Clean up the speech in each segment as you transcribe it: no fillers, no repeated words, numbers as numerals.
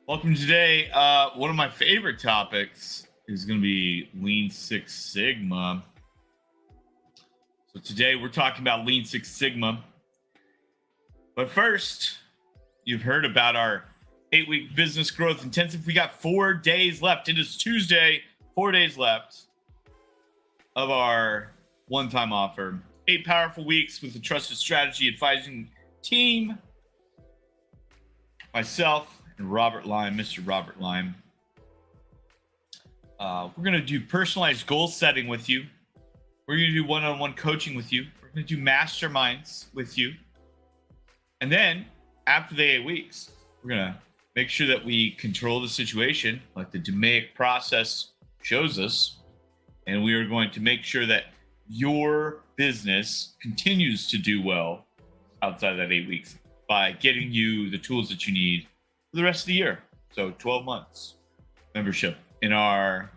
Welcome today. One of my favorite topics is going to be Lean Six Sigma. So today we're talking about Lean Six Sigma. But first, you've heard about our 8-week business growth intensive. We got 4 days left. It is Tuesday, 4 days left of our one-time offer. 8 powerful weeks with a trusted strategy advising team. Myself and Robert Lime, Mr. Robert Lime. We're going to do personalized goal setting with you. We're going to do one-on-one coaching with you. We're going to do masterminds with you. And then after the 8 weeks, we're going to make sure that we control the situation like the DMAIC process shows us. And we are going to make sure that your business continues to do well outside of that 8 weeks by getting you the tools that you need for the rest of the year. So 12 months membership in our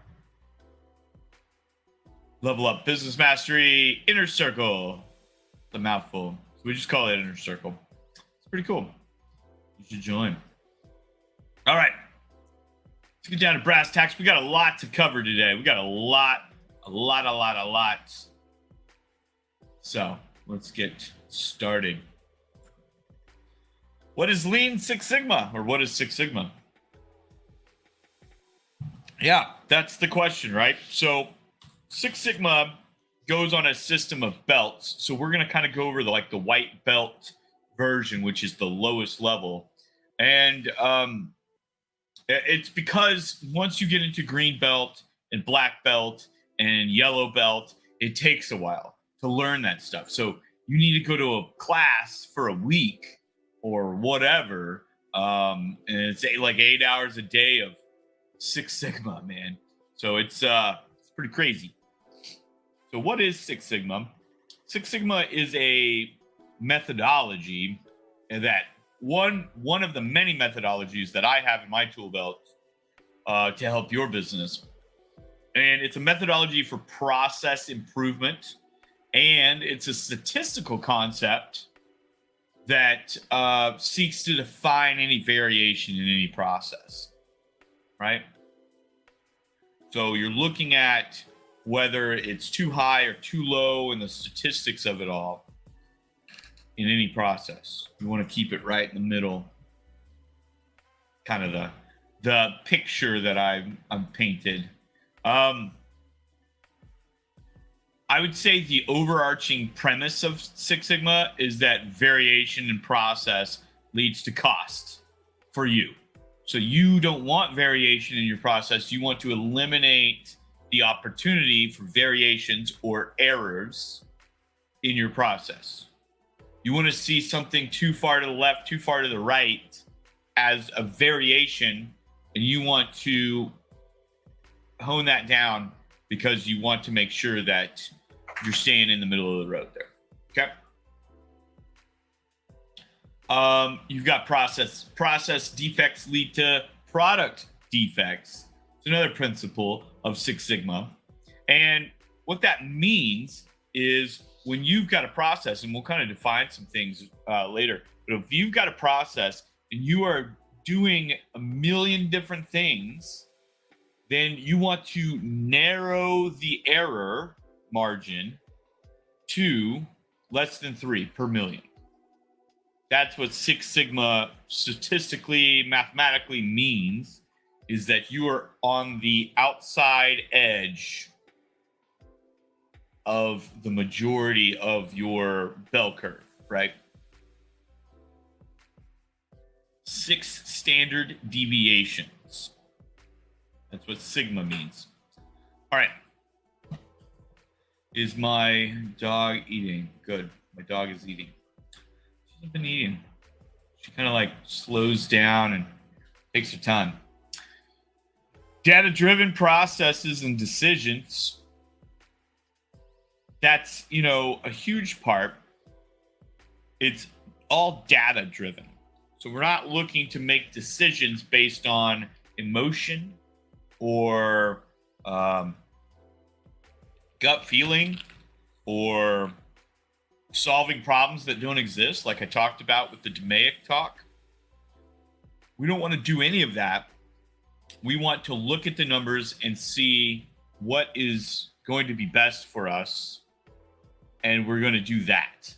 Level Up Business Mastery Inner Circle. It's a mouthful, so we just call it Inner Circle. It's pretty cool. You should join. All right, let's get down to brass tacks. We got a lot to cover today. We got a lot. So let's get started. What is Lean Six Sigma, or what is Six Sigma? Yeah, that's the question, right? So Six Sigma goes on a system of belts. So we're going to kind of go over the white belt version, which is the lowest level. And it's because once you get into green belt and black belt and yellow belt, it takes a while to learn that stuff. So you need to go to a class for a week or whatever, and it's 8 hours a day of Six Sigma, man. So it's pretty crazy. So what is Six Sigma? Six Sigma is a methodology that one of the many methodologies that I have in my tool belt to help your business. And it's a methodology for process improvement, and it's a statistical concept that seeks to define any variation in any process, right? So you're looking at whether it's too high or too low in the statistics of it all in any process. You want to keep it right in the middle, kind of the picture that I'm painted. I would say the overarching premise of Six Sigma is that variation in process leads to cost for you. So you don't want variation in your process. You want to eliminate the opportunity for variations or errors in your process. You want to see something too far to the left, too far to the right as a variation, and you want to hone that down because you want to make sure that you're staying in the middle of the road there. Okay. You've got process defects lead to product defects. It's another principle of Six Sigma. And what that means is when you've got a process, and we'll kind of define some things later, but if you've got a process and you are doing a million different things, then you want to narrow the error margin to less than 3 per million. That's what Six Sigma statistically, mathematically means, is that you are on the outside edge of the majority of your bell curve, right? 6 standard deviations. That's what Sigma means. All right. Is my dog eating? Good. My dog is eating. She's been eating. She kind of like slows down and takes her time. Data-driven processes and decisions. That's, a huge part. It's all data-driven. So we're not looking to make decisions based on emotion or gut feeling or solving problems that don't exist, like I talked about with the DMAIC talk. We don't want to do any of that. We want to look at the numbers and see what is going to be best for us, and we're going to do that.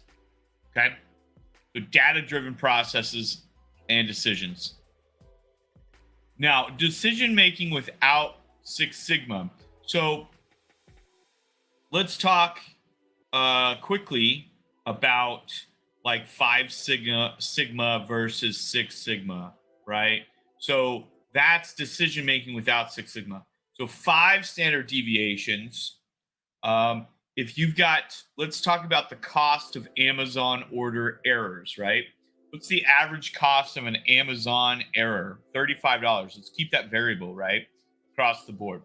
Okay? So data-driven processes and decisions. Now, decision-making without Six Sigma. So let's talk quickly about like 5 Sigma versus 6 Sigma, right? So that's decision making without Six Sigma. So 5 standard deviations. If you've got, let's talk about the cost of Amazon order errors, right? What's the average cost of an Amazon error? $35. Let's keep that variable, right? Across the board.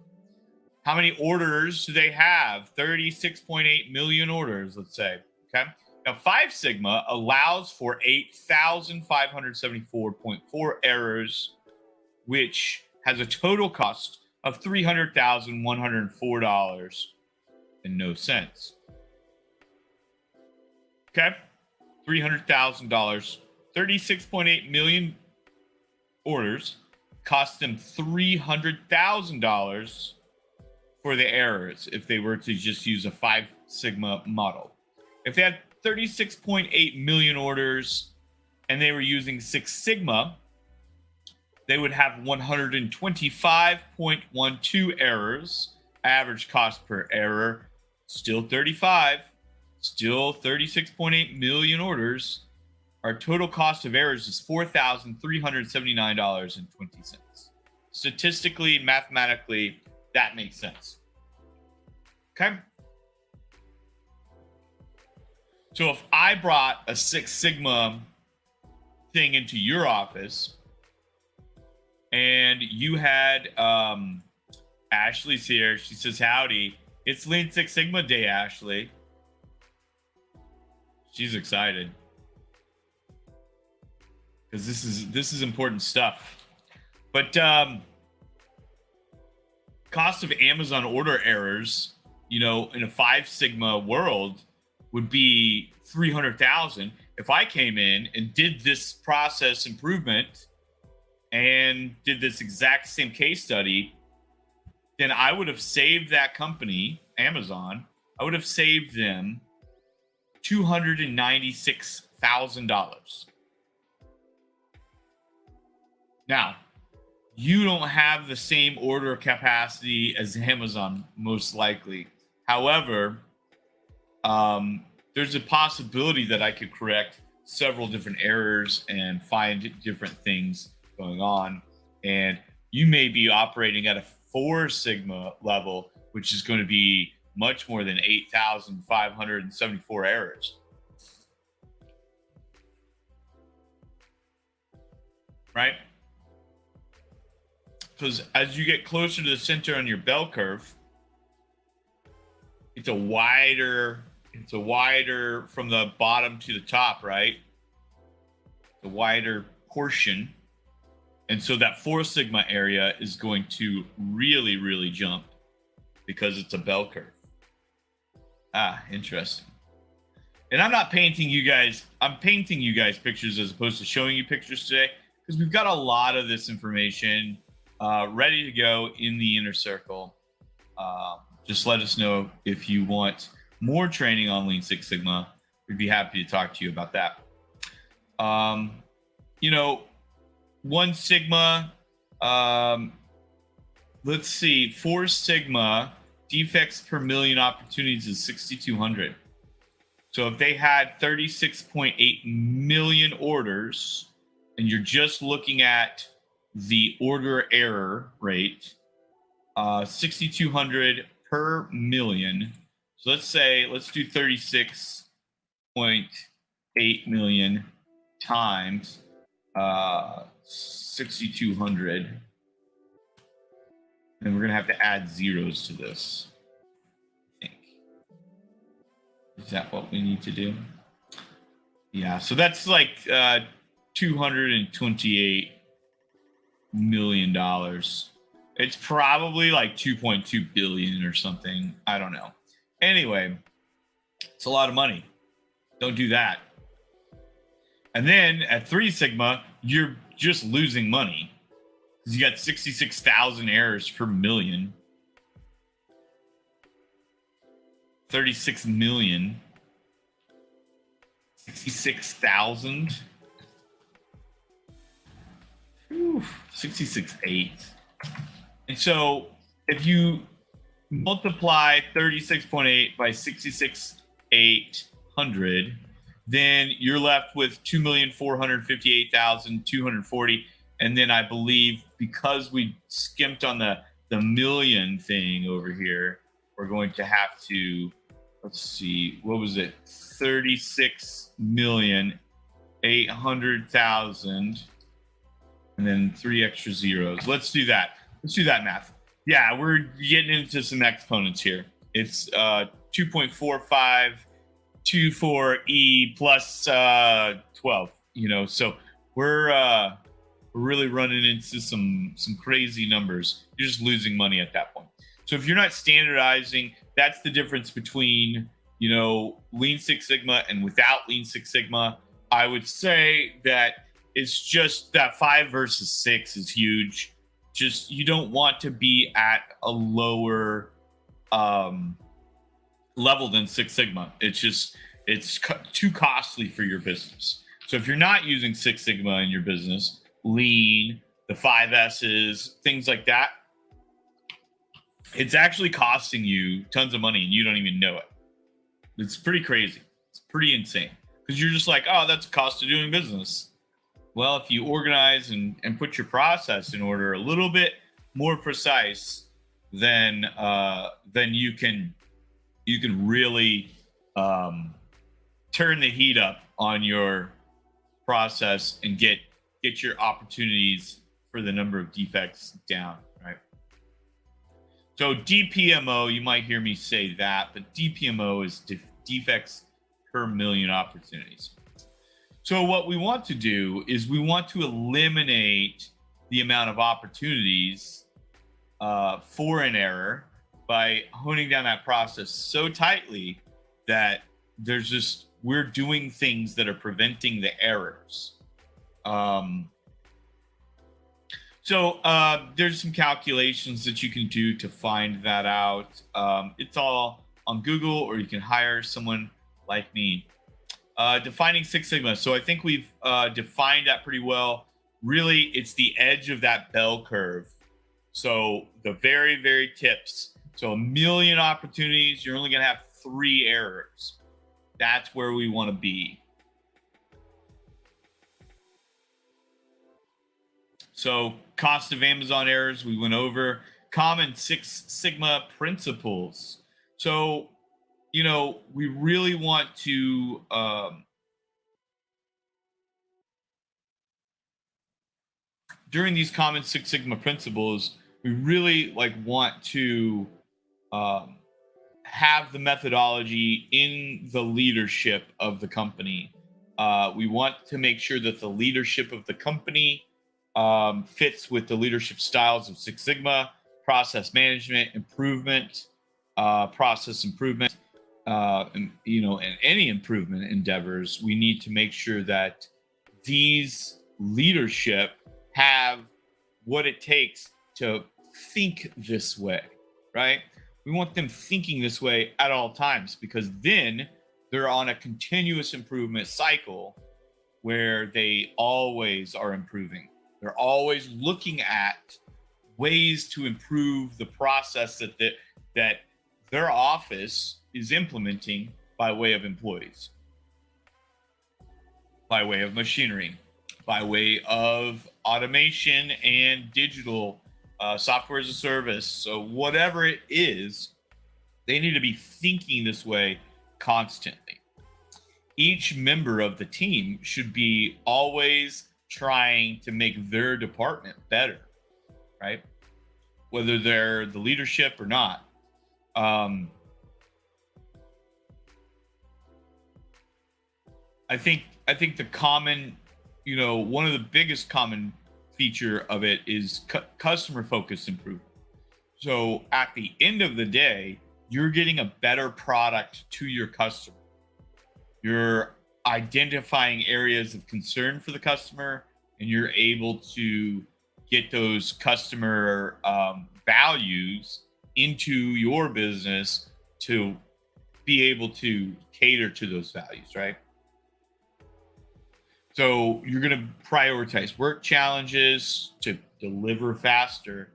How many orders do they have? 36.8 million orders, let's say. Okay. Now, 5 Sigma allows for 8,574.4 errors, which has a total cost of $300,104 and no cents. Okay. $300,000. 36.8 million orders cost them $300,000 for the errors if they were to just use a 5 Sigma model. If they had 36.8 million orders and they were using Six Sigma, they would have 125.12 errors. Average cost per error, still 35, still 36.8 million orders. Our total cost of errors is $4,379.20. Statistically, mathematically, that makes sense. Okay. So if I brought a Six Sigma thing into your office and you had Ashley's here, she says, howdy. It's Lean Six Sigma Day, Ashley. She's excited. Because this is important stuff. But cost of Amazon order errors, in a 5 Sigma world would be 300,000. If I came in and did this process improvement and did this exact same case study, then I would have saved that company, Amazon, I would have saved them $296,000. Now, you don't have the same order capacity as Amazon, most likely. However, there's a possibility that I could correct several different errors and find different things going on. And you may be operating at a 4 Sigma level which is going to be much more than 8,574 errors. Right? Because as you get closer to the center on your bell curve, it's a wider from the bottom to the top, right? The wider portion. And so that 4 sigma area is going to really, really jump because it's a bell curve. Interesting. And I'm not painting you guys, I'm painting you guys pictures as opposed to showing you pictures today, because we've got a lot of this information ready to go in the inner circle. Just let us know if you want more training on Lean Six Sigma. We'd be happy to talk to you about that. 1 Sigma, let's see, 4 Sigma defects per million opportunities is 6,200. So if they had 36.8 million orders, and you're just looking at the order error rate, 6,200 per million. So let's do 36.8 million times 6,200. And we're going to have to add zeros to this, I think. Is that what we need to do? Yeah, so that's like $228 million. It's probably like 2.2 billion or something. I don't know. Anyway, it's a lot of money. Don't do that. And then at 3 Sigma, you're just losing money because you got 66,000 errors per million. 36 million. 66,000. 66.8. And so if you multiply 36.8 by 66,800, then you're left with 2,458,240. And then I believe because we skimped on the million thing over here, we're going to have to, let's see, what was it? 36,800,000. And then 3 extra zeros. Let's do that. Let's do that math. Yeah, we're getting into some exponents here. It's 2.4524e plus 12. So we're really running into some crazy numbers. You're just losing money at that point. So if you're not standardizing, that's the difference between Lean Six Sigma and without Lean Six Sigma. I would say that it's just that 5 versus 6 is huge. Just you don't want to be at a lower level than Six Sigma. It's too costly for your business. So if you're not using Six Sigma in your business, Lean, the 5 S's, things like that, it's actually costing you tons of money and you don't even know it. It's pretty crazy. It's pretty insane because you're just like, oh, that's a cost of doing business. Well, if you organize and put your process in order a little bit more precise, then you can really turn the heat up on your process and get your opportunities for the number of defects down, right? So DPMO, you might hear me say that, but DPMO is defects per million opportunities. So what we want to do is we want to eliminate the amount of opportunities for an error by honing down that process so tightly that we're doing things that are preventing the errors. So there's some calculations that you can do to find that out. It's all on Google, or you can hire someone like me. Defining Six Sigma. So I think we've defined that pretty well. Really, it's the edge of that bell curve. So the very, very tips. So 1 million opportunities, you're only going to have 3 errors. That's where we want to be. So cost of Amazon errors, we went over. common Six Sigma principles. So, we really want to, during these common Six Sigma principles, we really want to um, have the methodology in the leadership of the company. We want to make sure that the leadership of the company fits with the leadership styles of Six Sigma, process management, improvement, process improvement, and any improvement endeavors. We need to make sure that these leadership have what it takes to think this way, right? We want them thinking this way at all times, because then they're on a continuous improvement cycle where they always are improving. They're always looking at ways to improve the process that their office is implementing by way of employees, by way of machinery, by way of automation and digital software as a service. So whatever it is, they need to be thinking this way constantly. Each member of the team should be always trying to make their department better, right? Whether they're the leadership or not. I think the common, one of the biggest common feature of it is customer focused improvement. So at the end of the day, you're getting a better product to your customer. You're identifying areas of concern for the customer, and you're able to get those customer values into your business to be able to cater to those values, right? So you're going to prioritize work challenges to deliver faster,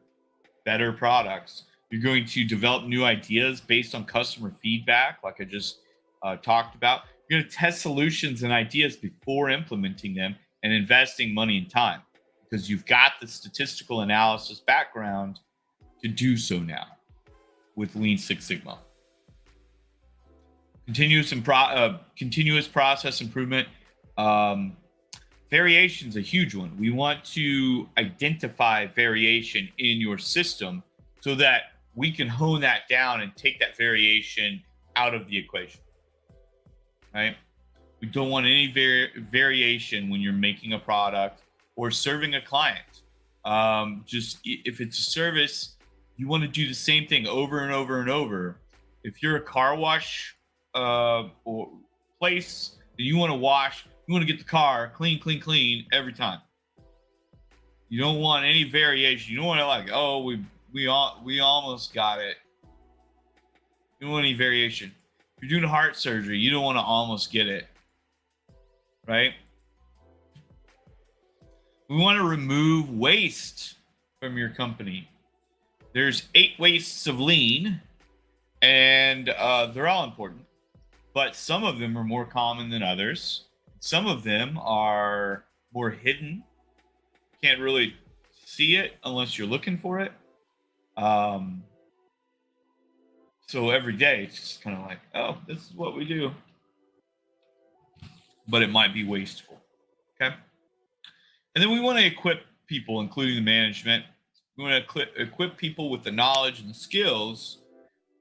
better products. You're going to develop new ideas based on customer feedback, like I just talked about. You're going to test solutions and ideas before implementing them and investing money and time, because you've got the statistical analysis background to do so now with Lean Six Sigma. Continuous process improvement. Variation is a huge one. We want to identify variation in your system so that we can hone that down and take that variation out of the equation, right? We don't want any variation when you're making a product or serving a client. Just if it's a service, you want to do the same thing over and over and over. If you're a car wash or place and you want to get the car clean every time. You don't want any variation. You don't want to we almost got it. You don't want any variation. If you're doing heart surgery, you don't want to almost get it, right? We want to remove waste from your company. There's 8 wastes of lean, and they're all important, but some of them are more common than others. Some of them are more hidden. Can't really see it unless you're looking for it. So every day it's just kind of like, oh, this is what we do. But it might be wasteful. Okay. And then we want to equip people, including the management. We want to equip people with the knowledge and the skills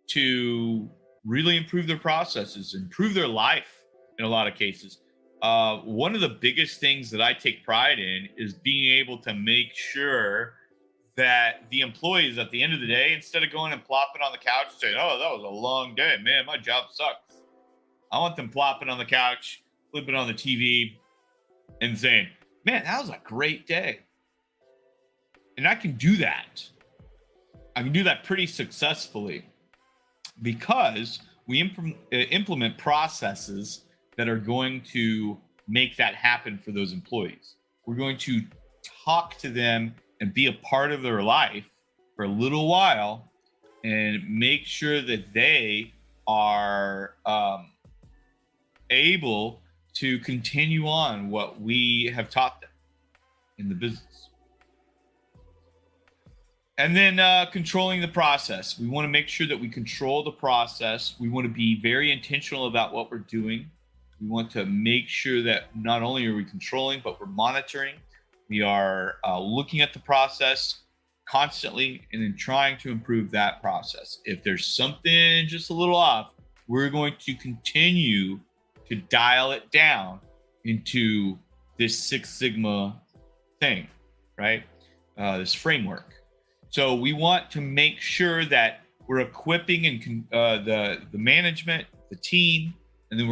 to really improve their processes, improve their life in a lot of cases. One of the biggest things that I take pride in is being able to make sure that the employees at the end of the day, instead of going and plopping on the couch and saying, oh, that was a long day, man, my job sucks. I want them plopping on the couch, flipping on the TV and saying, man, that was a great day. And I can do that. I can do that pretty successfully because we implement processes that are going to make that happen for those employees. We're going to talk to them and be a part of their life for a little while and make sure that they are able to continue on what we have taught them in the business. And then controlling the process. We want to make sure that we control the process. We want to be very intentional about what we're doing. We want to make sure that not only are we controlling, but we're monitoring. We are looking at the process constantly and then trying to improve that process. If there's something just a little off, we're going to continue to dial it down into this Six Sigma thing, right? This framework. So we want to make sure that we're equipping and the management, the team, and then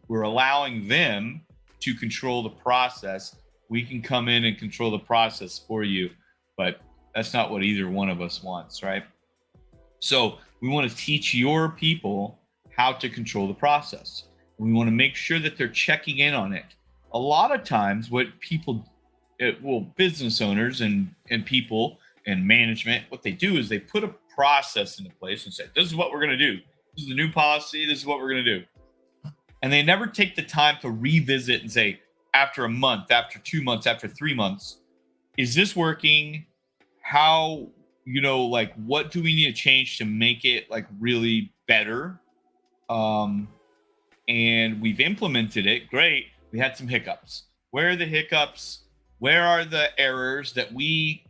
we're allowing them to control the process. We can come in and control the process for you, but that's not what either one of us wants, right? So we want to teach your people how to control the process. We want to make sure that they're checking in on it. A lot of times, what people, business owners and people and management, what they do is they put a process into place and say, "This is what we're going to do. This is the new policy. This is what we're going to do." And they never take the time to revisit and say, after a month, after 2 months, after 3 months, is this working? How, like, what do we need to change to make it like really better? And we've implemented it. Great. We had some hiccups. Where are the hiccups? Where are the errors that we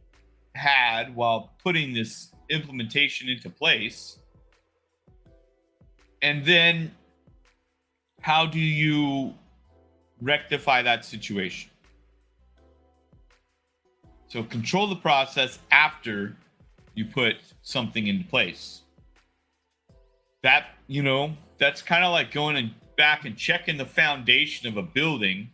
had while putting this implementation into place? And then how do you rectify that situation? So control the process after you put something into place. That, that's kind of like going back and checking the foundation of a building.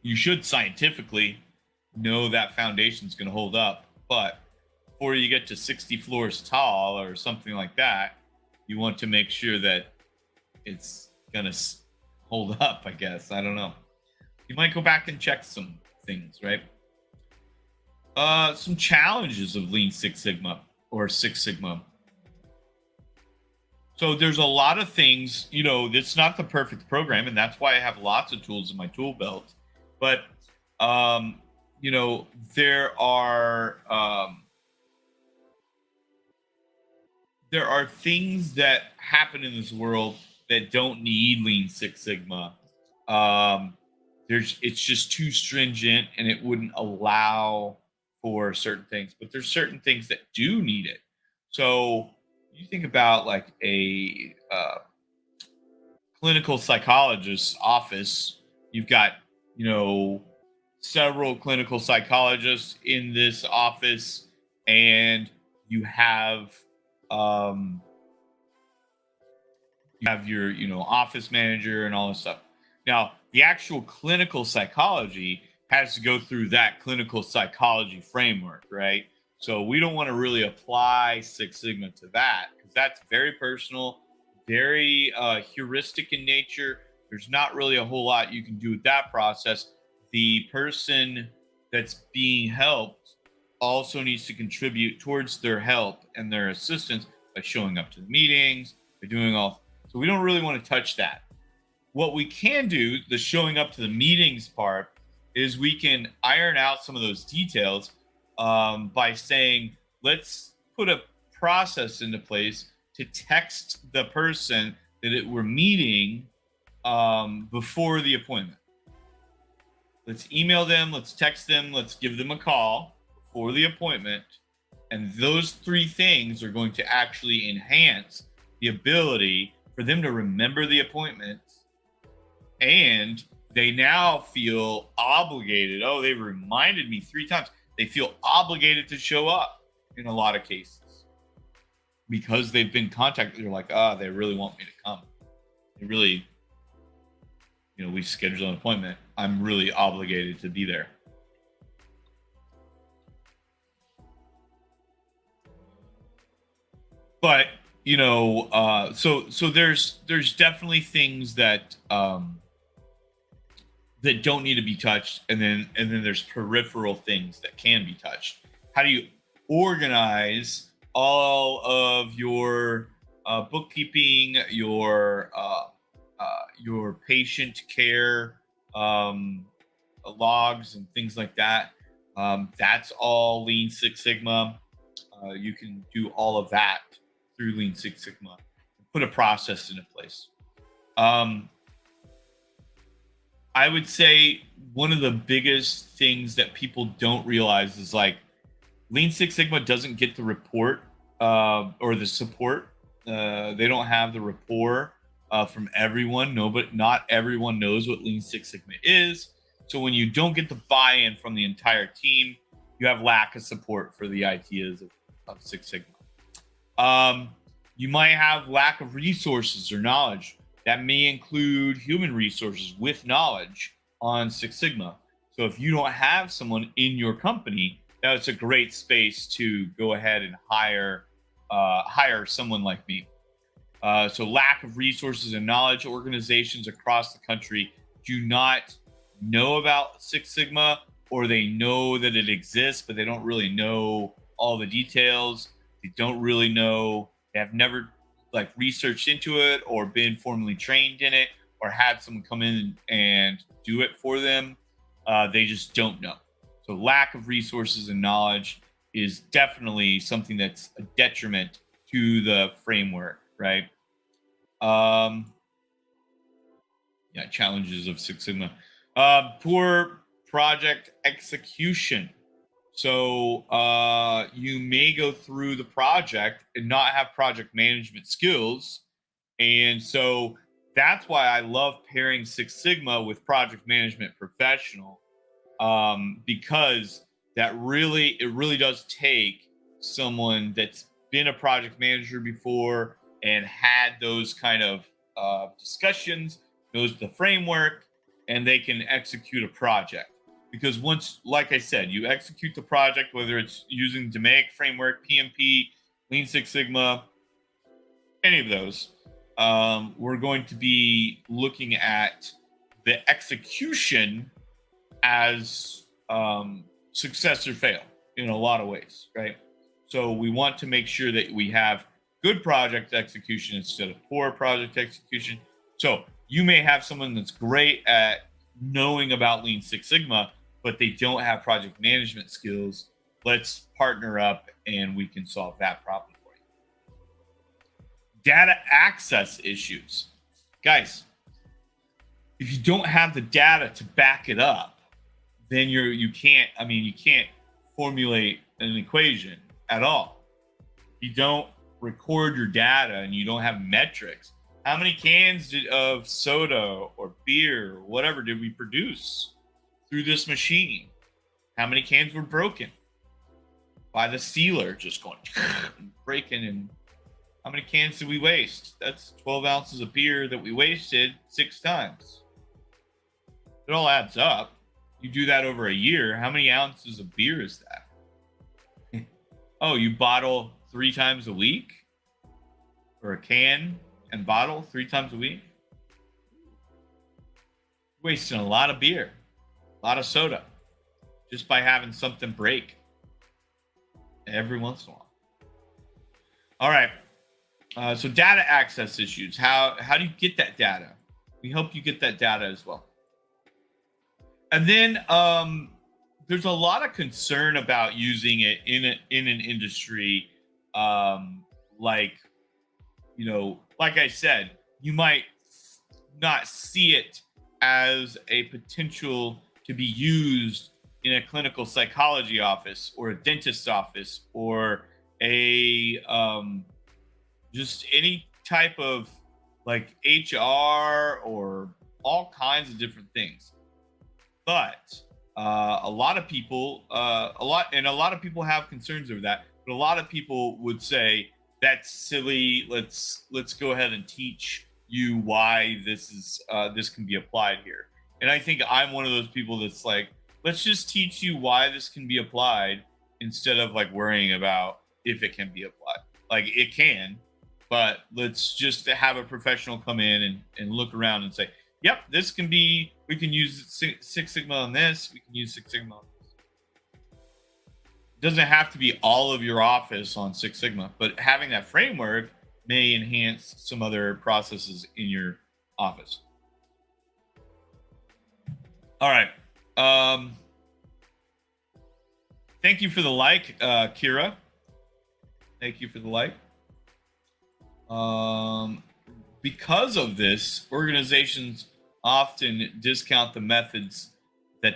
You should scientifically know that foundation's going to hold up, but before you get to 60 floors tall or something like that, you want to make sure that it's going to hold up, I guess. I don't know. You might go back and check some things, right? Some challenges of Lean Six Sigma or Six Sigma. So there's a lot of things, it's not the perfect program, and that's why I have lots of tools in my tool belt. But, there are things that happen in this world that don't need Lean Six Sigma. It's just too stringent, and it wouldn't allow for certain things. But there's certain things that do need it. So you think about like a clinical psychologist's office. You've got, several clinical psychologists in this office, and you have your office manager and all this stuff. Now the actual clinical psychology has to go through that clinical psychology framework, right? So we don't want to really apply Six Sigma to that, because that's very personal, very heuristic in nature. There's not really a whole lot you can do with that process. The person that's being helped also needs to contribute towards their help and their assistance by showing up to the meetings, by doing all. So we don't really want to touch that. What we can do, the showing up to the meetings part, is we can iron out some of those details by saying, let's put a process into place to text the person that we're meeting before the appointment. Let's email them, let's text them, let's give them a call before the appointment. And those three things are going to actually enhance the ability for them to remember the appointment. And they now feel obligated. Oh, they reminded me 3 times. They feel obligated to show up in a lot of cases because they've been contacted. They're like, they really want me to come. They really, we scheduled an appointment. I'm really obligated to be there. But, so there's definitely things that that don't need to be touched, and then there's peripheral things that can be touched. How do you organize all of your bookkeeping, your patient care logs and things like that? That's all Lean Six Sigma. You can do all of that through Lean Six Sigma. Put a process into place. Um, I would say one of the biggest things that people don't realize is like Lean Six Sigma doesn't get the report or the support. They don't have the rapport from everyone. No, but not everyone knows what Lean Six Sigma is. So when you don't get the buy-in from the entire team, you have lack of support for the ideas of Six Sigma. You might have lack of resources or knowledge. That may include human resources with knowledge on Six Sigma. So if you don't have someone in your company, that's a great space to go ahead and hire someone like me. So lack of resources and knowledge. Organizations across the country do not know about Six Sigma, or they know that it exists, but they don't really know all the details. They don't really know. They have never like researched into it or been formally trained in it or had someone come in and do it for them. They just don't know. So lack of resources and knowledge is definitely something that's a detriment to the framework, right? Yeah, challenges of Six Sigma. Poor project execution. So you may go through the project and not have project management skills. And so that's why I love pairing Six Sigma with project management professional, because it really does take someone that's been a project manager before and had those kind of discussions, knows the framework, and they can execute a project. Because once, like I said, you execute the project, whether it's using DMAIC framework, PMP, Lean Six Sigma, any of those, we're going to be looking at the execution as success or fail in a lot of ways, right? So we want to make sure that we have good project execution instead of poor project execution. So you may have someone that's great at knowing about Lean Six Sigma, but they don't have project management skills. Let's partner up and we can solve that problem for you. Data access issues. Guys, if you don't have the data to back it up, then you can't formulate an equation at all. If you don't record your data and you don't have metrics, how many cans of soda or beer or whatever did we produce through this machine? How many cans were broken by the sealer just going breaking? And how many cans did we waste? That's 12 ounces of beer that we wasted 6 times. It all adds up. You do that over a year, how many ounces of beer is that? Oh, you bottle 3 times a week? Or a can and bottle 3 times a week? Wasting a lot of beer, a lot of soda, just by having something break every once in a while. All right. So data access issues. How do you get that data? We help you get that data as well. And then there's a lot of concern about using it in an industry, like I said, you might not see it as a potential to be used in a clinical psychology office or a dentist's office or a just any type of like HR or all kinds of different things. But a lot of people have concerns over that. But a lot of people would say that's silly. Let's go ahead and teach you why this can be applied here. And I think I'm one of those people that's like, let's just teach you why this can be applied instead of like worrying about if it can be applied. Like it can, but let's just have a professional come in and look around and say, yep, this can be, we can use Six Sigma on this, we can use Six Sigma on this. It doesn't have to be all of your office on Six Sigma, but having that framework may enhance some other processes in your office. All right. Thank you for the like, Kira. Thank you for the like. Because of this, organizations often discount the methods that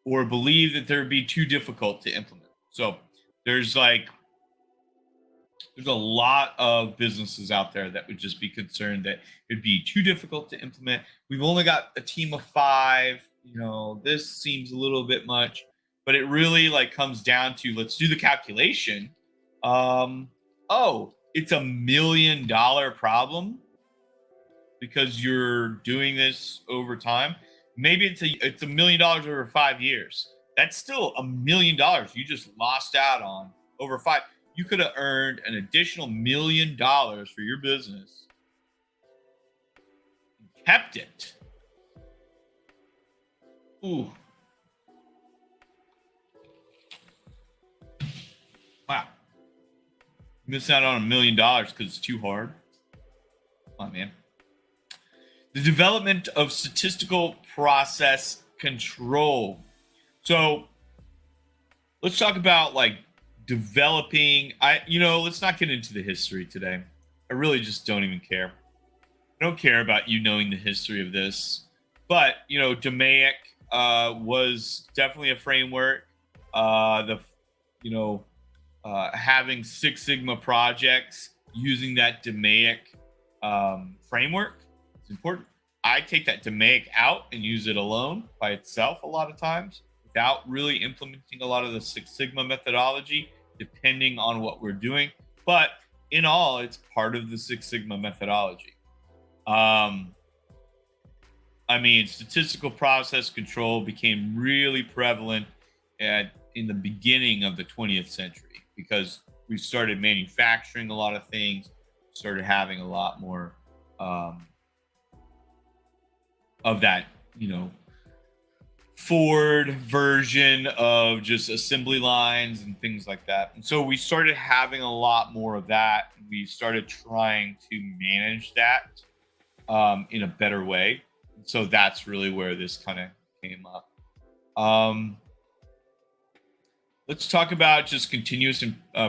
or believe that they'd be too difficult to implement. So there's like there's a lot of businesses out there that would just be concerned that it'd be too difficult to implement. We've only got a team of 5. This seems a little bit much, but it really like comes down to let's do the calculation. Oh, it's $1 million problem because you're doing this over time. Maybe it's $1 million over 5 years. That's still $1 million you just lost out on over 5. You could have earned an additional $1 million for your business, kept it. Ooh. Wow. Miss out on $1 million because it's too hard. Come on, man. The development of statistical process control. So let's talk about like developing. Let's not get into the history today. I really just don't even care. I don't care about you knowing the history of this. But, DMAIC was definitely a framework. Having Six Sigma projects using that DMAIC framework is important. I take that DMAIC out and use it alone by itself a lot of times without really implementing a lot of the Six Sigma methodology, depending on what we're doing. But in all, it's part of the Six Sigma methodology. Statistical process control became really prevalent in the beginning of the 20th century because we started manufacturing a lot of things, started having a lot more of that, Ford version of just assembly lines and things like that. And so we started having a lot more of that. We started trying to manage that in a better way. So that's really where this kind of came up. Let's talk about just continuous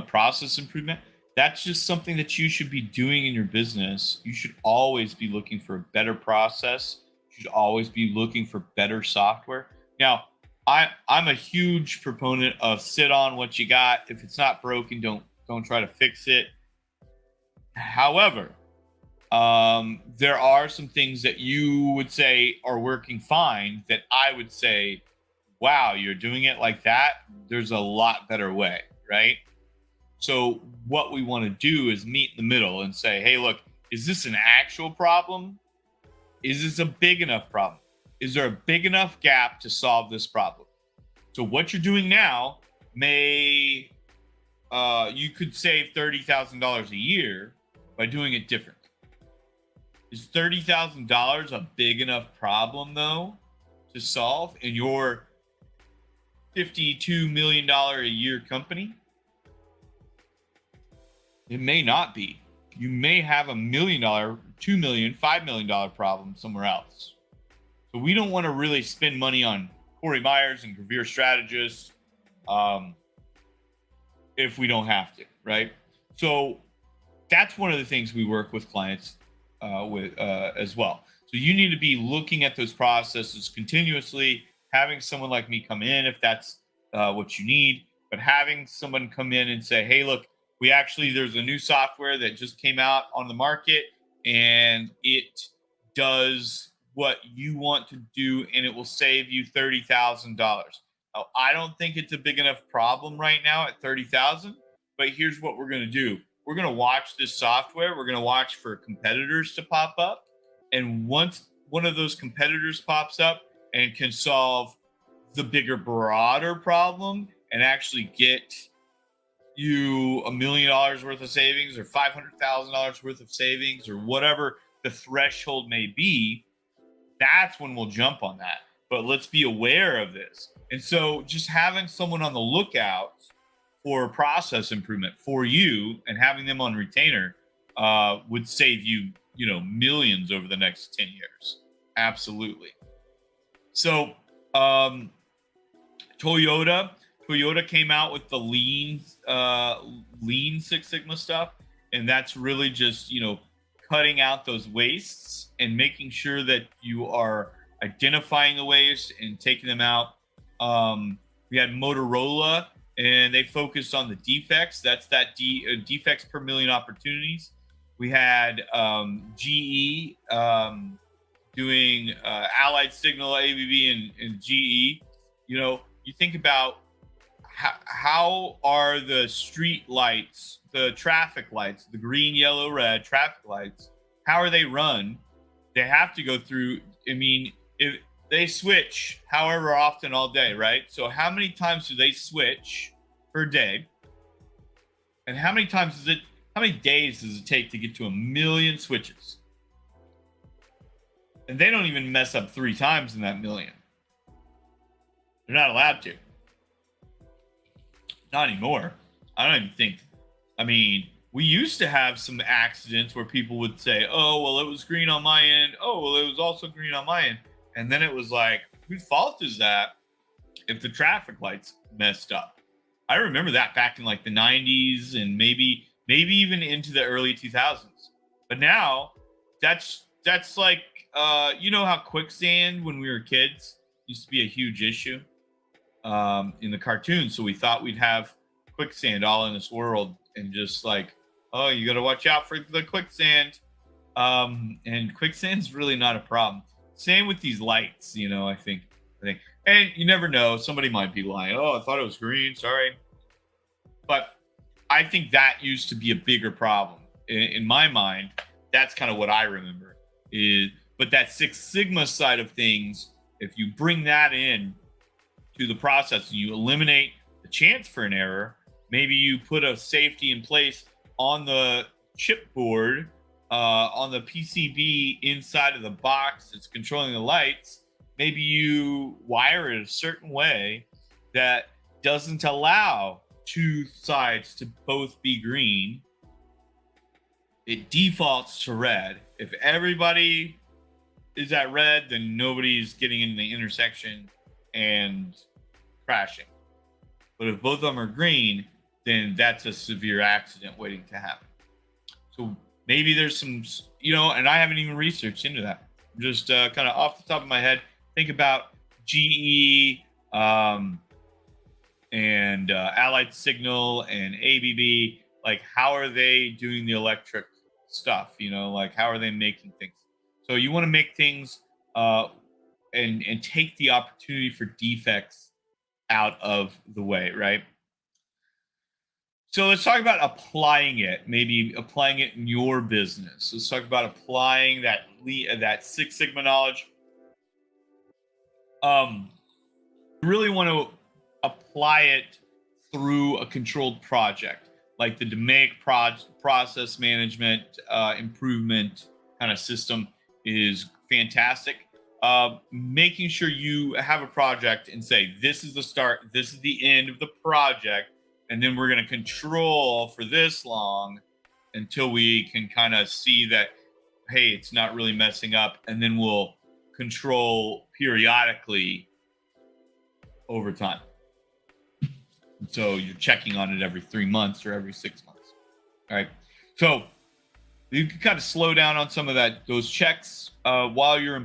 process improvement. That's just something that you should be doing in your business. You should always be looking for a better process. You should always be looking for better software. Now, I'm a huge proponent of sit on what you got. If it's not broken, don't try to fix it. However, there are some things that you would say are working fine that I would say, wow, you're doing it like that. There's a lot better way, right? So what we want to do is meet in the middle and say, hey, look, is this an actual problem? Is this a big enough problem? Is there a big enough gap to solve this problem? So what you're doing now you could save $30,000 a year by doing it differently. Is $30,000 a big enough problem though to solve in your $52 million a year company? It may not be. You may have $1 million, $2 million, $5 million problem somewhere else. So we don't want to really spend money on Corey Myers and Gravere strategists if we don't have to, right? So that's one of the things we work with clients with as well. So you need to be looking at those processes continuously, having someone like me come in if that's what you need, but having someone come in and say, hey, look, there's a new software that just came out on the market and it does what you want to do and it will save you $30,000. Now, I don't think it's a big enough problem right now at $30,000, but here's what we're going to do. We're going to watch this software. We're going to watch for competitors to pop up. And once one of those competitors pops up and can solve the bigger, broader problem and actually get you $1 million worth of savings or $500,000 worth of savings or whatever the threshold may be, that's when we'll jump on that. But let's be aware of this. And so just having someone on the lookout for process improvement for you and having them on retainer would save you, millions over the next 10 years. Absolutely. So Toyota Toyota came out with the lean Six Sigma stuff, and that's really just cutting out those wastes and making sure that you are identifying the waste and taking them out. We had Motorola, and they focused on the defects. That's defects per million opportunities. We had GE doing Allied Signal, ABB, and GE. You think about how are the street lights, the traffic lights, the green, yellow, red traffic lights, how are they run? They have to go through, if they switch however often all day, right? So how many times do they switch per day? And how many days does it take to get to 1 million switches? And they don't even mess up 3 times in that million. They're not allowed to. Not anymore. I don't even think. We used to have some accidents where people would say, oh, well, it was green on my end. Oh, well, it was also green on my end. And then it was like, whose fault is that if the traffic lights messed up? I remember that back in like the 90s and maybe even into the early 2000s. But now that's like, how quicksand when we were kids used to be a huge issue in the cartoons. So we thought we'd have quicksand all in this world, and just like, oh, you got to watch out for the quicksand. And quicksand's really not a problem. Same with these lights, I think, and you never know. Somebody might be lying. Oh, I thought it was green. Sorry. But I think that used to be a bigger problem in my mind. That's kind of what I remember but that Six Sigma side of things, if you bring that in to the process and you eliminate the chance for an error, maybe you put a safety in place on the chipboard, on the PCB inside of the box that's controlling the lights. Maybe you wire it a certain way that doesn't allow 2 sides to both be green. It defaults to red. If everybody is at red, then nobody's getting in the intersection and crashing. But if both of them are green, then that's a severe accident waiting to happen. So maybe there's some, and I haven't even researched into that. Just kind of off the top of my head, think about GE and Allied Signal and ABB. Like, how are they doing the electric stuff? Like, how are they making things? So you want to make things and take the opportunity for defects out of the way, right? So let's talk about applying it, maybe applying it in your business. Let's talk about applying that Six Sigma knowledge. You really want to apply it through a controlled project, like the DMAIC process management improvement kind of system is fantastic. Making sure you have a project and say, this is the start, this is the end of the project, and then we're going to control for this long until we can kind of see that, hey, it's not really messing up, and then we'll control periodically over time. So you're checking on it every 3 months or every 6 months. All right. So you can kind of slow down on some of those checks while you're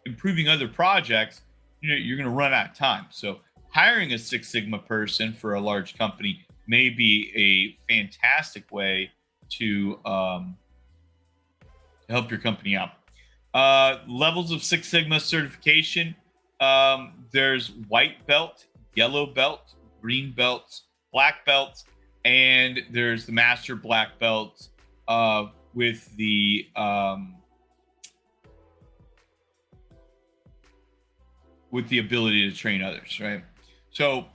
improving other projects. You're going to run out of time. So hiring a Six Sigma person for a large company may be a fantastic way to help your company out. Levels of Six Sigma certification. There's white belt, yellow belt, green belts, black belts, and there's the master black belt with the ability to train others, right? So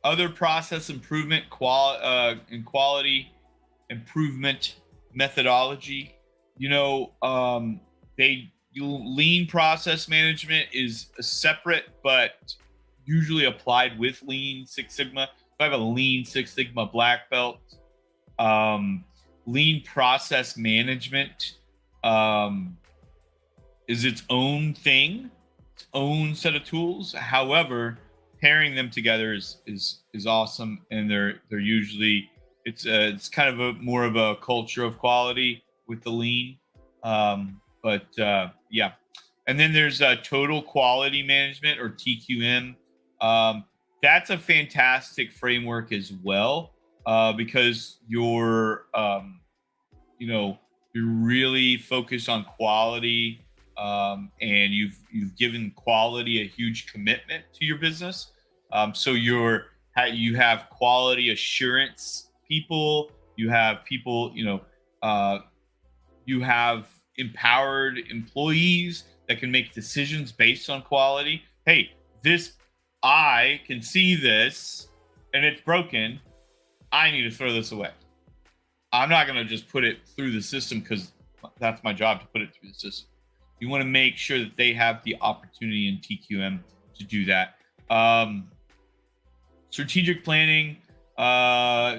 other process improvement, and quality improvement methodology. Lean process management is a separate, but usually applied with Lean Six Sigma. So I have a Lean Six Sigma black belt. Lean process management is its own thing, its own set of tools. However, pairing them together is awesome, and they're usually it's kind of a more of a culture of quality with the lean. But yeah, and then there's total quality management, or TQM. Um, that's a fantastic framework as well, because you know you're really focused on quality, and you've given quality a huge commitment to your business. So you have quality assurance people, you have people, uh, you have empowered employees that can make decisions based on quality. Hey, this I can see this and it's broken. I need to throw this away. I'm not going to just put it through the system because that's my job to put it through the system. You want to make sure that they have the opportunity in TQM to do that. Strategic planning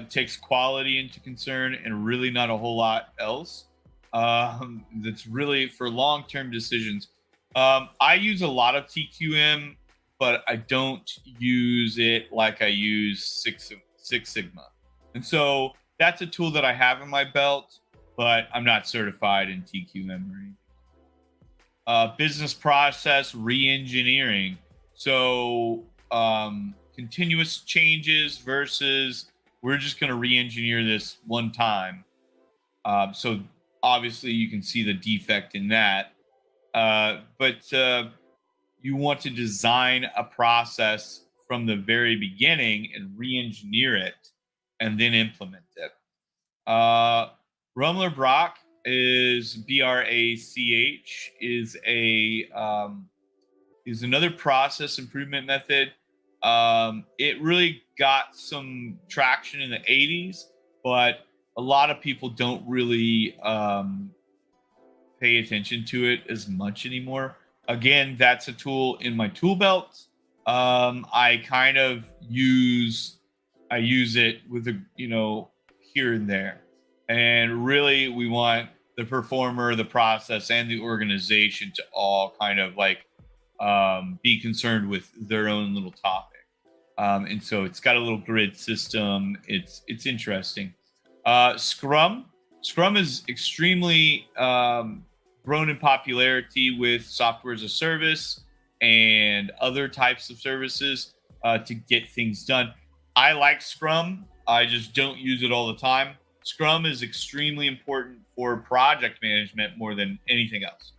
takes quality into concern and really not a whole lot else. That's really for long-term decisions. I use a lot of TQM, but I don't use it like I use Six Sigma. And so that's a tool that I have in my belt, but I'm not certified in TQM or anything. Business process re-engineering. So continuous changes versus we're just going to re-engineer this one time. So obviously you can see the defect in that. But you want to design a process from the very beginning and re-engineer it and then implement it. Rumler Brock is BRACH is another process improvement method. It really got some traction in the 80s, but a lot of people don't really pay attention to it as much anymore. Again, that's a tool in my tool belt. I kind of use it with here and there. And really we want the performer, the process, and the organization to all kind of be concerned with their own little topic. And so it's got a little grid system. It's interesting. Scrum is extremely grown in popularity with software as a service and other types of services to get things done. I like Scrum. I just don't use it all the time. Scrum is extremely important for project management more than anything else,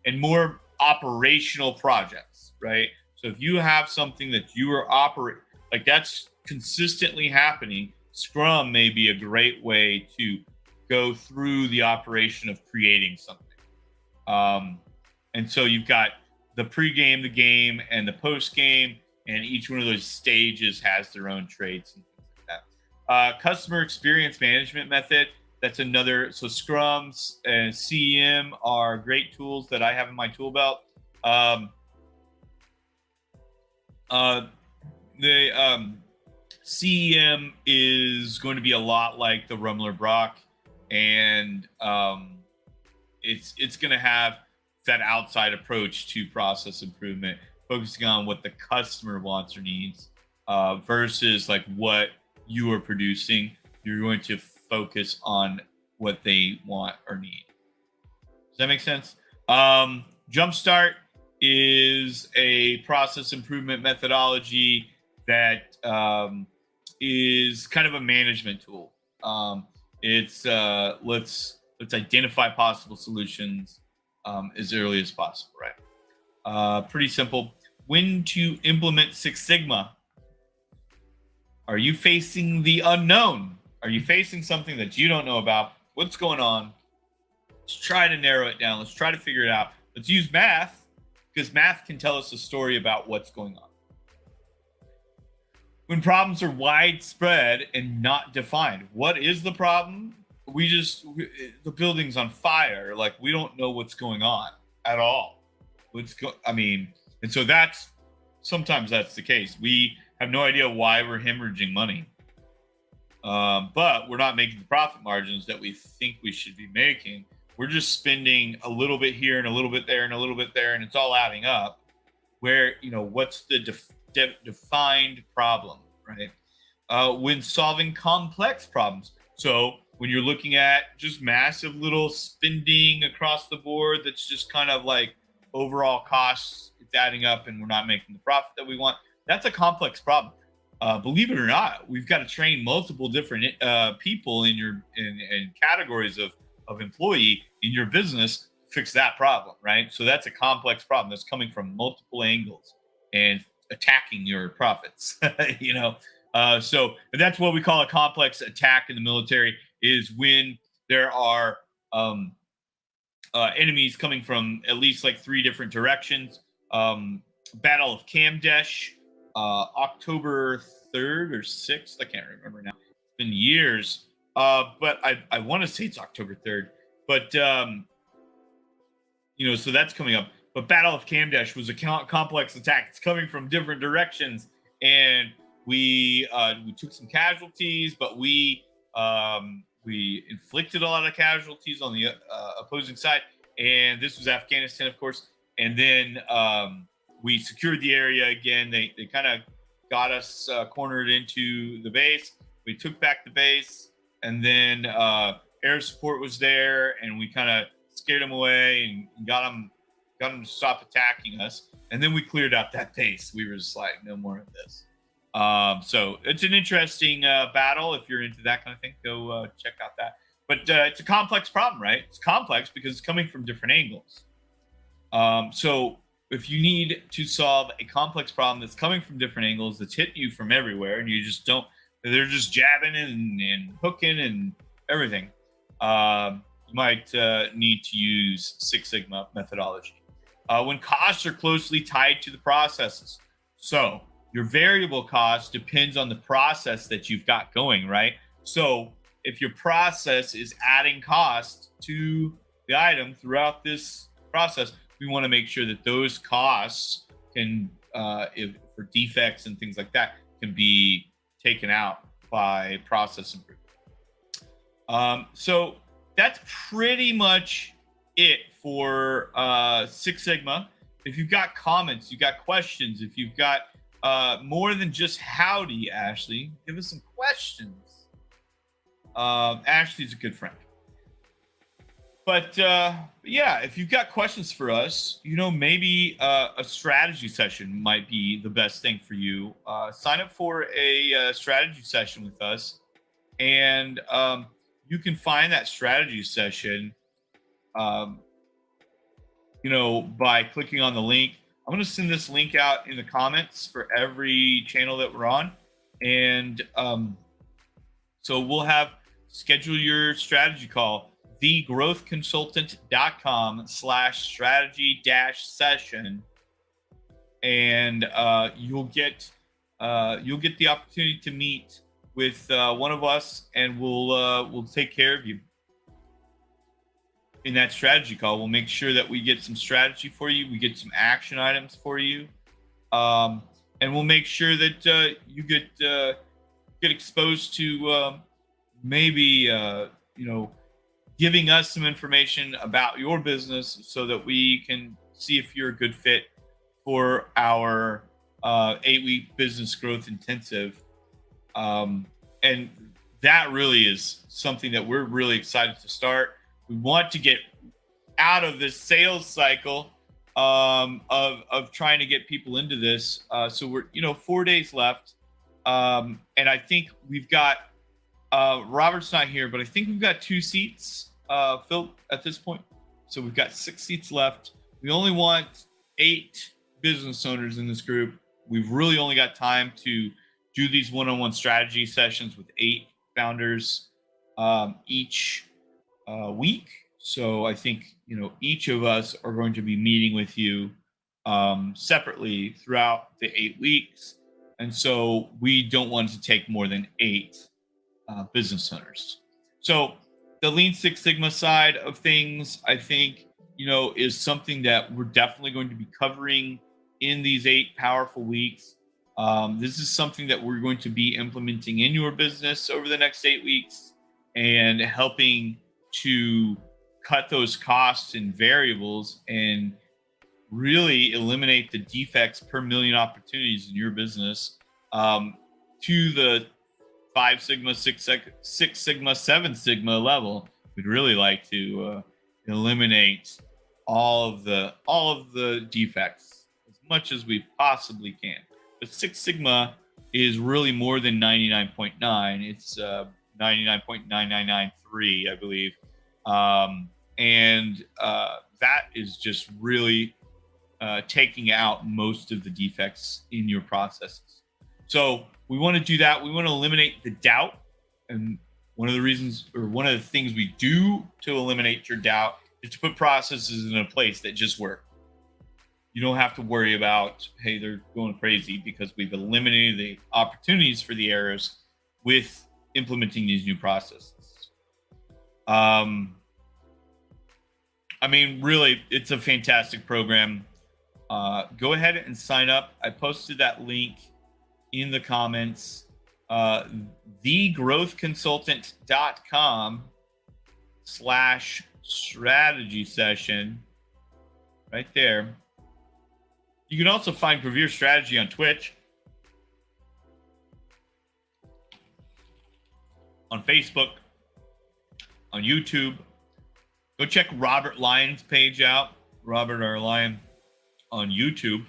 and more operational projects, right? So if you have something that you are operating, like that's consistently happening, Scrum may be a great way to go through the operation of creating something. And so you've got the pre-game, the game, and the post-game, and each one of those stages has their own traits and things like that. Customer experience management method. That's another. So Scrums and CEM are great tools that I have in my tool belt. The CEM is going to be a lot like the Rumler Brock, and it's going to have that outside approach to process improvement, focusing on what the customer wants or needs, versus like what you are producing. You're going to focus on what they want or need. Does that make sense? Jumpstart is a process improvement methodology that is kind of a management tool. It's let's identify possible solutions as early as possible, right? Pretty simple. When to implement Six Sigma? Are you facing the unknown? Are you facing something that you don't know about? What's going on? Let's try to narrow it down. Let's try to figure it out. Let's use math, because math can tell us a story about what's going on. When problems are widespread and not defined, what is the problem? The building's on fire. Like, we don't know what's going on at all. And so sometimes that's the case. We have no idea why we're hemorrhaging money. But we're not making the profit margins that we think we should be making. We're just spending a little bit here and a little bit there and a little bit there, and it's all adding up. Where, what's defined problem, right? When solving complex problems. So when you're looking at just massive little spending across the board, that's just kind of like overall costs, it's adding up and we're not making the profit that we want. That's a complex problem. Believe it or not, we've got to train multiple different people in categories of employee in your business to fix that problem, right? So that's a complex problem that's coming from multiple angles and attacking your profits. you know, so that's what we call a complex attack in the military. Is when there are enemies coming from at least like three different directions. Battle of Kamdesh, October 3rd or 6th. I can't remember now. It's been years. But I want to say it's October 3rd. But, so that's coming up. But Battle of Kamdesh was a complex attack. It's coming from different directions. And we took some casualties, but we inflicted a lot of casualties on the opposing side. And this was Afghanistan, of course. And then we secured the area again. They kind of got us cornered into the base. We took back the base, and then air support was there, and we kind of scared them away and got them to stop attacking us. And then we cleared out that base. We were just like, no more of this. So it's an interesting battle. If you're into that kind of thing, go check out that. But it's a complex problem, right? It's complex because it's coming from different angles. So if you need to solve a complex problem that's coming from different angles, that's hitting you from everywhere, and you just don't, they're just jabbing and hooking and everything, you might need to use Six Sigma methodology. When costs are closely tied to the processes. So your variable cost depends on the process that you've got going, right? So if your process is adding cost to the item throughout this process, we want to make sure that those costs can, if for defects and things like that, can be taken out by process improvement. So that's pretty much it for Six Sigma. If you've got comments, you've got questions, if you've got more than just howdy, Ashley, give us some questions. Ashley's a good friend. But yeah, if you've got questions for us, maybe a strategy session might be the best thing for you. Sign up for a strategy session with us, and you can find that strategy session, by clicking on the link. I'm going to send this link out in the comments for every channel that we're on. And so we'll schedule your strategy call, thegrowthconsultant.com/strategy-session. And you'll get the opportunity to meet with one of us, and we'll take care of you in that strategy call. We'll make sure that we get some strategy for you. We get some action items for you. And we'll make sure that you get exposed to maybe, giving us some information about your business so that we can see if you're a good fit for our 8-week business growth intensive. And that really is something that we're really excited to start. We want to get out of this sales cycle of trying to get people into this. So we're 4 days left, and I think we've got Robert's not here, but I think we've got 2 seats filled at this point. So we've got 6 seats left. We only want 8 business owners in this group. We've really only got time to do these one-on-one strategy sessions with 8 founders each week. So I think each of us are going to be meeting with you separately throughout the 8 weeks, and so we don't want to take more than 8 business owners. So the Lean Six Sigma side of things, I think is something that we're definitely going to be covering in these 8 powerful weeks. This is something that we're going to be implementing in your business over the next 8 weeks and helping to cut those costs and variables and really eliminate the defects per million opportunities in your business to the 5 Sigma, 6 Sigma, 7 Sigma level. We'd really like to eliminate all of the defects as much as we possibly can. But 6 Sigma is really more than 99.9. It's 99.9993, I believe. And that is just really taking out most of the defects in your processes. So we want to do that. We want to eliminate the doubt. And one of the reasons, or one of the things we do to eliminate your doubt, is to put processes in a place that just work. You don't have to worry about, hey, they're going crazy, because we've eliminated the opportunities for the errors with implementing these new processes. I mean, really, it's a fantastic program. Go ahead and sign up. I posted that link in the comments. thegrowthconsultant.com/strategy session right there. You can also find Gravere Strategy on Twitch, on Facebook, on YouTube. Go check Robert Lyon's page out, Robert R. Lyon, on YouTube.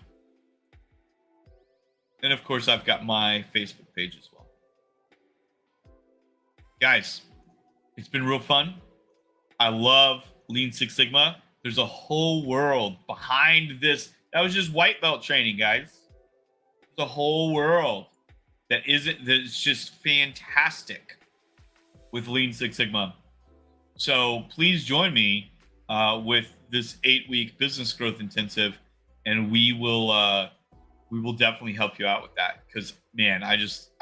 And of course, I've got my Facebook page as well. Guys, it's been real fun. I love Lean Six Sigma. There's a whole world behind this. That was just white belt training, guys. The whole world that's just fantastic with Lean Six Sigma. So please join me with this 8-week business growth intensive, and we will definitely help you out with that. Because man, I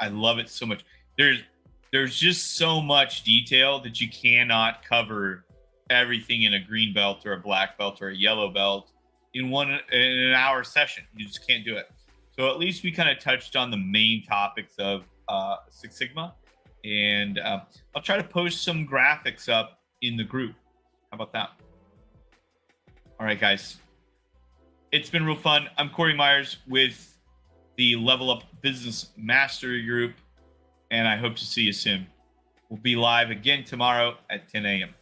love it so much. There's just so much detail that you cannot cover everything in a green belt or a black belt or a yellow belt in an hour session. You just can't do it. So at least we kind of touched on the main topics of Six Sigma, and I'll try to post some graphics up in the group. How about that? All right, guys. It's been real fun. I'm Corey Myers with the Level Up Business Mastery Group, and I hope to see you soon. We'll be live again tomorrow at 10 a.m.